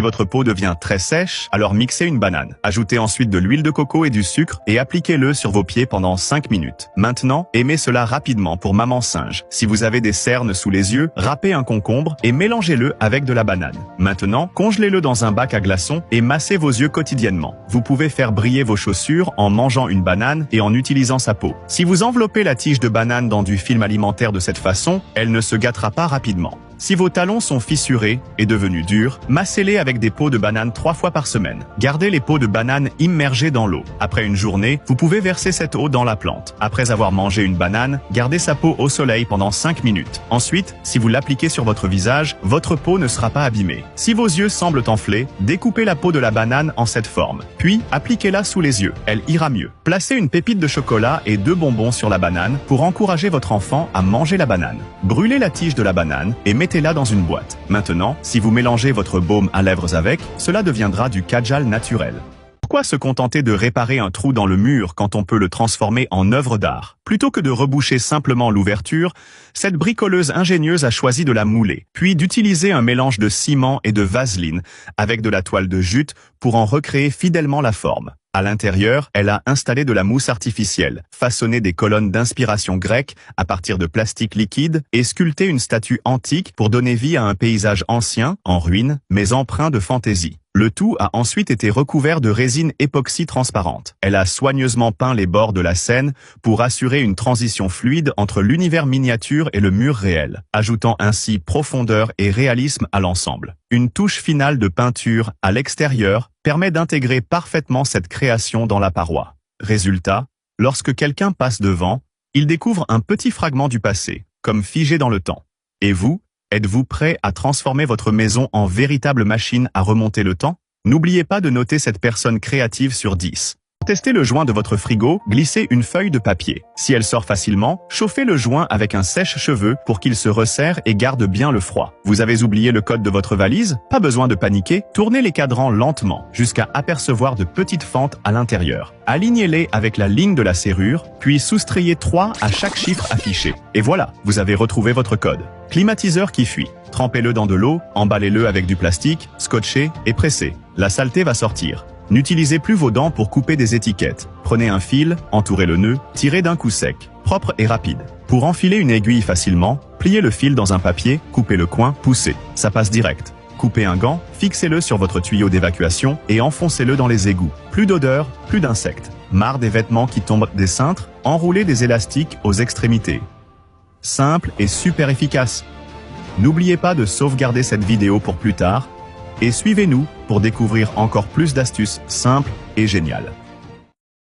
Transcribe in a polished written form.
Si votre peau devient très sèche, alors mixez une banane. Ajoutez ensuite de l'huile de coco et du sucre et appliquez-le sur vos pieds pendant 5 minutes. Maintenant, aimez cela rapidement pour maman singe. Si vous avez des cernes sous les yeux, râpez un concombre et mélangez-le avec de la banane. Maintenant, congelez-le dans un bac à glaçons et massez vos yeux quotidiennement. Vous pouvez faire briller vos chaussures en mangeant une banane et en utilisant sa peau. Si vous enveloppez la tige de banane dans du film alimentaire de cette façon, elle ne se gâtera pas rapidement. Si vos talons sont fissurés et devenus durs, massez-les avec des peaux de banane 3 fois par semaine. Gardez les peaux de banane immergées dans l'eau. Après une journée, vous pouvez verser cette eau dans la plante. Après avoir mangé une banane, gardez sa peau au soleil pendant 5 minutes. Ensuite, si vous l'appliquez sur votre visage, votre peau ne sera pas abîmée. Si vos yeux semblent enflés, découpez la peau de la banane en cette forme. Puis, appliquez-la sous les yeux. Elle ira mieux. Placez une pépite de chocolat et 2 bonbons sur la banane pour encourager votre enfant à manger la banane. Brûlez la tige de la banane et mettez-la dans une boîte. Maintenant, si vous mélangez votre baume à lèvres avec, cela deviendra du kajal naturel. Pourquoi se contenter de réparer un trou dans le mur quand on peut le transformer en œuvre d'art? Plutôt que de reboucher simplement l'ouverture, cette bricoleuse ingénieuse a choisi de la mouler, puis d'utiliser un mélange de ciment et de vaseline avec de la toile de jute pour en recréer fidèlement la forme. À l'intérieur, elle a installé de la mousse artificielle, façonné des colonnes d'inspiration grecque à partir de plastique liquide et sculpté une statue antique pour donner vie à un paysage ancien, en ruine, mais empreint de fantaisie. Le tout a ensuite été recouvert de résine époxy transparente. Elle a soigneusement peint les bords de la scène pour assurer une transition fluide entre l'univers miniature et le mur réel, ajoutant ainsi profondeur et réalisme à l'ensemble. Une touche finale de peinture à l'extérieur permet d'intégrer parfaitement cette création dans la paroi. Résultat, lorsque quelqu'un passe devant, il découvre un petit fragment du passé, comme figé dans le temps. Et vous, êtes-vous prêt à transformer votre maison en véritable machine à remonter le temps? N'oubliez pas de noter cette personne créative sur 10. Pour tester le joint de votre frigo, glissez une feuille de papier. Si elle sort facilement, chauffez le joint avec un sèche-cheveux pour qu'il se resserre et garde bien le froid. Vous avez oublié le code de votre valise? Pas besoin de paniquer, tournez les cadrans lentement jusqu'à apercevoir de petites fentes à l'intérieur. Alignez-les avec la ligne de la serrure, puis soustrayez 3 à chaque chiffre affiché. Et voilà, vous avez retrouvé votre code. Climatiseur qui fuit. Trempez-le dans de l'eau, emballez-le avec du plastique, scotchez et pressez. La saleté va sortir. N'utilisez plus vos dents pour couper des étiquettes. Prenez un fil, entourez le nœud, tirez d'un coup sec, propre et rapide. Pour enfiler une aiguille facilement, pliez le fil dans un papier, coupez le coin, poussez. Ça passe direct. Coupez un gant, fixez-le sur votre tuyau d'évacuation et enfoncez-le dans les égouts. Plus d'odeur, plus d'insectes. Marre des vêtements qui tombent des cintres? Enroulez des élastiques aux extrémités. Simple et super efficace. N'oubliez pas de sauvegarder cette vidéo pour plus tard et suivez-nous pour découvrir encore plus d'astuces simples et géniales.